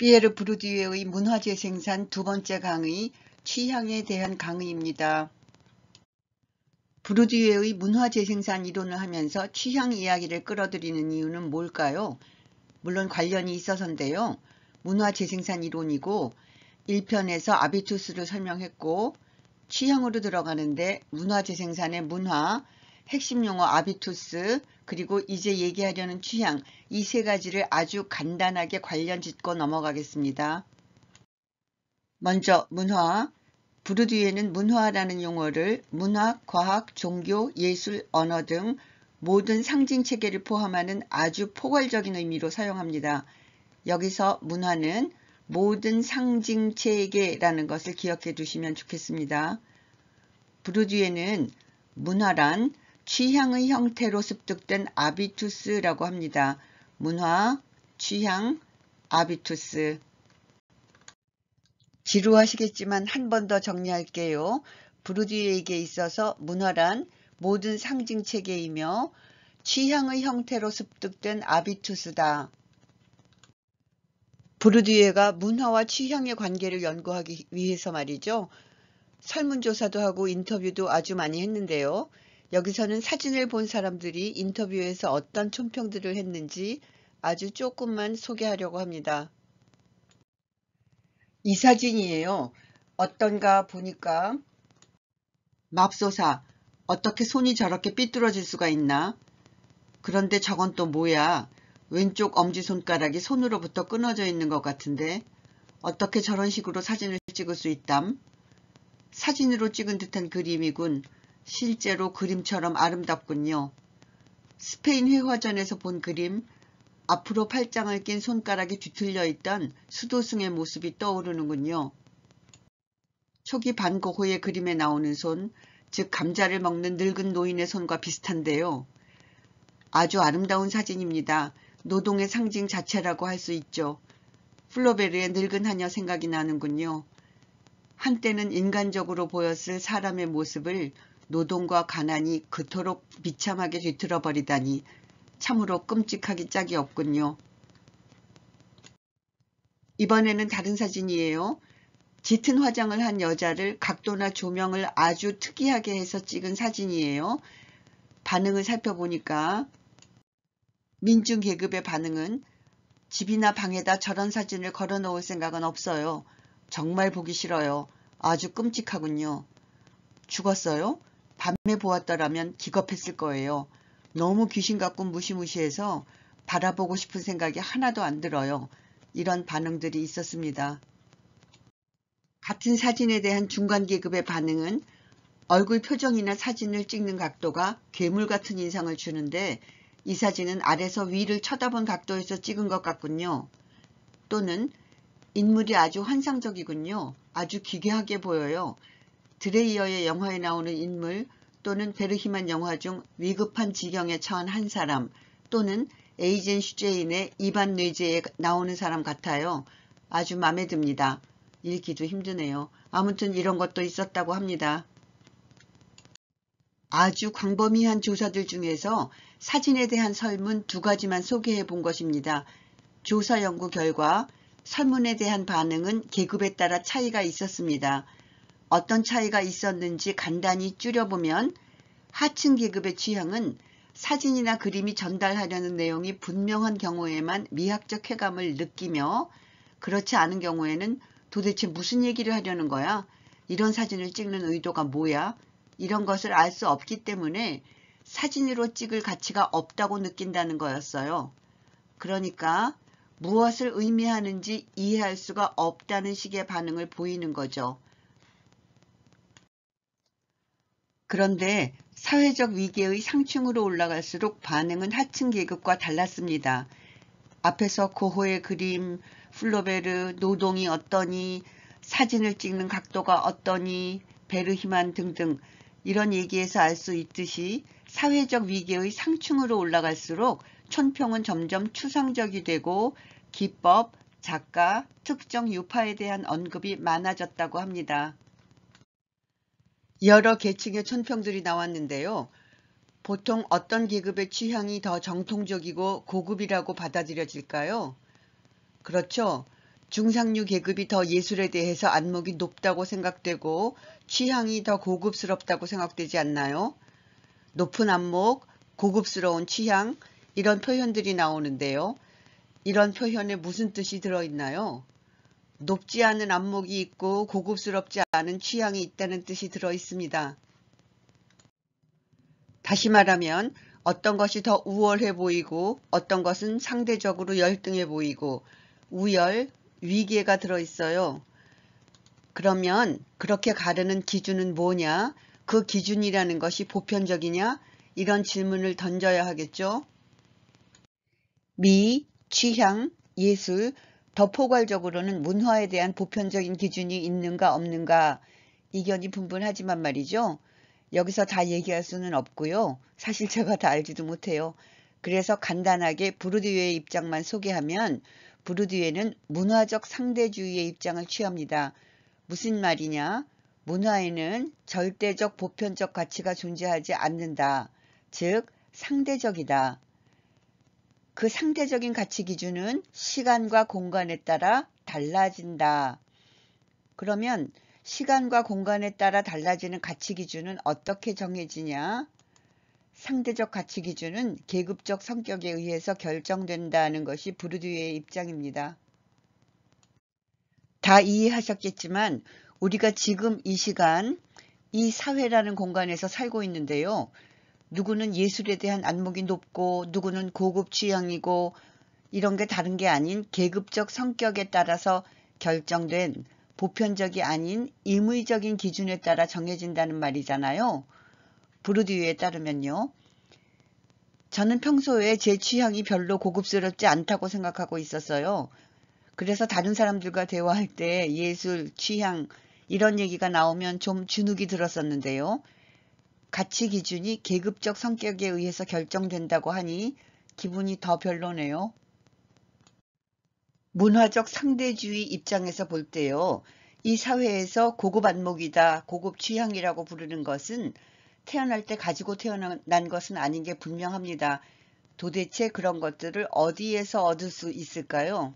피에르 부르디유의 문화재생산 두 번째 강의, 취향에 대한 강의입니다. 부르디유의 문화재생산 이론을 하면서 취향 이야기를 끌어들이는 이유는 뭘까요? 물론 관련이 있어서인데요. 문화재생산 이론이고 1편에서 아비투스를 설명했고 취향으로 들어가는데 문화재생산의 문화, 핵심 용어 아비투스, 그리고 이제 얘기하려는 취향, 이 세 가지를 아주 간단하게 관련 짓고 넘어가겠습니다. 먼저 문화. 부르디유는 문화라는 용어를 문학, 과학, 종교, 예술, 언어 등 모든 상징체계를 포함하는 아주 포괄적인 의미로 사용합니다. 여기서 문화는 모든 상징체계라는 것을 기억해 두시면 좋겠습니다. 부르디유는 문화란 취향의 형태로 습득된 아비투스라고 합니다. 문화, 취향, 아비투스. 지루하시겠지만 한 번 더 정리할게요. 부르디유에게 있어서 문화란 모든 상징체계이며 취향의 형태로 습득된 아비투스다. 부르디유가 문화와 취향의 관계를 연구하기 위해서 말이죠. 설문조사도 하고 인터뷰도 아주 많이 했는데요. 여기서는 사진을 본 사람들이 인터뷰에서 어떤 총평들을 했는지 아주 조금만 소개하려고 합니다. 이 사진이에요. 어떤가 보니까 맙소사, 어떻게 손이 저렇게 삐뚤어질 수가 있나? 그런데 저건 또 뭐야? 왼쪽 엄지손가락이 손으로부터 끊어져 있는 것 같은데 어떻게 저런 식으로 사진을 찍을 수 있담? 사진으로 찍은 듯한 그림이군. 실제로 그림처럼 아름답군요. 스페인 회화전에서 본 그림, 앞으로 팔짱을 낀 손가락이 뒤틀려 있던 수도승의 모습이 떠오르는군요. 초기 반고흐의 그림에 나오는 손, 즉 감자를 먹는 늙은 노인의 손과 비슷한데요. 아주 아름다운 사진입니다. 노동의 상징 자체라고 할 수 있죠. 플로베르의 늙은 하녀 생각이 나는군요. 한때는 인간적으로 보였을 사람의 모습을 노동과 가난이 그토록 비참하게 뒤틀어버리다니 참으로 끔찍하기 짝이 없군요. 이번에는 다른 사진이에요. 짙은 화장을 한 여자를 각도나 조명을 아주 특이하게 해서 찍은 사진이에요. 반응을 살펴보니까 민중 계급의 반응은 집이나 방에다 저런 사진을 걸어 놓을 생각은 없어요. 정말 보기 싫어요. 아주 끔찍하군요. 죽었어요? 밤에 보았더라면 기겁했을 거예요. 너무 귀신 같고 무시무시해서 바라보고 싶은 생각이 하나도 안 들어요. 이런 반응들이 있었습니다. 같은 사진에 대한 중간 계급의 반응은 얼굴 표정이나 사진을 찍는 각도가 괴물 같은 인상을 주는데 이 사진은 아래서 위를 쳐다본 각도에서 찍은 것 같군요. 또는 인물이 아주 환상적이군요. 아주 기괴하게 보여요. 드레이어의 영화에 나오는 인물 또는 베르히만 영화 중 위급한 지경에 처한 한 사람 또는 에이젠 슈제인의 이반 뇌제에 나오는 사람 같아요. 아주 마음에 듭니다. 읽기도 힘드네요. 아무튼 이런 것도 있었다고 합니다. 아주 광범위한 조사들 중에서 사진에 대한 설문 두 가지만 소개해 본 것입니다. 조사 연구 결과 설문에 대한 반응은 계급에 따라 차이가 있었습니다. 어떤 차이가 있었는지 간단히 줄여보면 하층 계급의 취향은 사진이나 그림이 전달하려는 내용이 분명한 경우에만 미학적 쾌감을 느끼며 그렇지 않은 경우에는 도대체 무슨 얘기를 하려는 거야? 이런 사진을 찍는 의도가 뭐야? 이런 것을 알 수 없기 때문에 사진으로 찍을 가치가 없다고 느낀다는 거였어요. 그러니까 무엇을 의미하는지 이해할 수가 없다는 식의 반응을 보이는 거죠. 그런데 사회적 위계의 상층으로 올라갈수록 반응은 하층 계급과 달랐습니다. 앞에서 고흐의 그림, 플로베르, 노동이 어떠니, 사진을 찍는 각도가 어떠니, 베르히만 등등 이런 얘기에서 알 수 있듯이 사회적 위계의 상층으로 올라갈수록 촌평은 점점 추상적이 되고 기법, 작가, 특정 유파에 대한 언급이 많아졌다고 합니다. 여러 계층의 촌평들이 나왔는데요. 보통 어떤 계급의 취향이 더 정통적이고 고급이라고 받아들여질까요? 그렇죠. 중상류 계급이 더 예술에 대해서 안목이 높다고 생각되고 취향이 더 고급스럽다고 생각되지 않나요? 높은 안목, 고급스러운 취향, 이런 표현들이 나오는데요. 이런 표현에 무슨 뜻이 들어있나요? 높지 않은 안목이 있고 고급스럽지 않은 취향이 있다는 뜻이 들어있습니다. 다시 말하면 어떤 것이 더 우월해 보이고 어떤 것은 상대적으로 열등해 보이고 우열, 위계가 들어있어요. 그러면 그렇게 가르는 기준은 뭐냐? 그 기준이라는 것이 보편적이냐? 이런 질문을 던져야 하겠죠. 미, 취향, 예술, 더 포괄적으로는 문화에 대한 보편적인 기준이 있는가 없는가 이견이 분분하지만 말이죠. 여기서 다 얘기할 수는 없고요. 사실 제가 다 알지도 못해요. 그래서 간단하게 부르디유의 입장만 소개하면 부르디유는 문화적 상대주의의 입장을 취합니다. 무슨 말이냐? 문화에는 절대적 보편적 가치가 존재하지 않는다. 즉 상대적이다. 그 상대적인 가치 기준은 시간과 공간에 따라 달라진다. 그러면 시간과 공간에 따라 달라지는 가치 기준은 어떻게 정해지냐? 상대적 가치 기준은 계급적 성격에 의해서 결정된다는 것이 부르디유의 입장입니다. 다 이해하셨겠지만 우리가 지금 이 시간, 이 사회라는 공간에서 살고 있는데요. 누구는 예술에 대한 안목이 높고 누구는 고급 취향이고 이런 게 다른 게 아닌 계급적 성격에 따라서 결정된 보편적이 아닌 임의적인 기준에 따라 정해진다는 말이잖아요. 부르디유에 따르면요. 저는 평소에 제 취향이 별로 고급스럽지 않다고 생각하고 있었어요. 그래서 다른 사람들과 대화할 때 예술, 취향 이런 얘기가 나오면 좀 주눅이 들었었는데요. 가치 기준이 계급적 성격에 의해서 결정된다고 하니 기분이 더 별로네요. 문화적 상대주의 입장에서 볼 때요. 이 사회에서 고급 안목이다, 고급 취향이라고 부르는 것은 태어날 때 가지고 태어난 것은 아닌 게 분명합니다. 도대체 그런 것들을 어디에서 얻을 수 있을까요?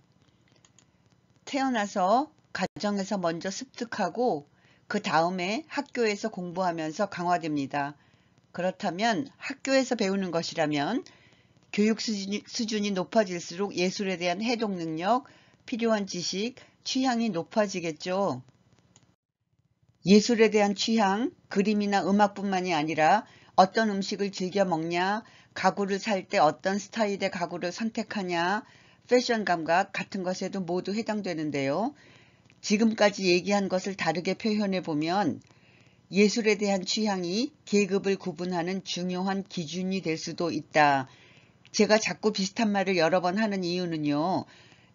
태어나서 가정에서 먼저 습득하고 그 다음에 학교에서 공부하면서 강화됩니다. 그렇다면 학교에서 배우는 것이라면 교육 수준이 높아질수록 예술에 대한 해독 능력, 필요한 지식, 취향이 높아지겠죠. 예술에 대한 취향, 그림이나 음악뿐만이 아니라 어떤 음식을 즐겨 먹냐, 가구를 살 때 어떤 스타일의 가구를 선택하냐, 패션 감각 같은 것에도 모두 해당되는데요. 지금까지 얘기한 것을 다르게 표현해 보면 예술에 대한 취향이 계급을 구분하는 중요한 기준이 될 수도 있다. 제가 자꾸 비슷한 말을 여러 번 하는 이유는요.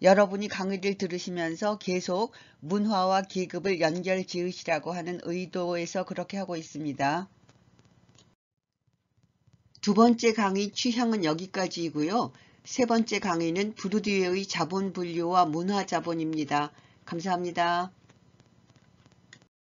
여러분이 강의를 들으시면서 계속 문화와 계급을 연결 지으시라고 하는 의도에서 그렇게 하고 있습니다. 두 번째 강의 취향은 여기까지이고요. 세 번째 강의는 부르디유의 자본 분류와 문화 자본입니다. 감사합니다.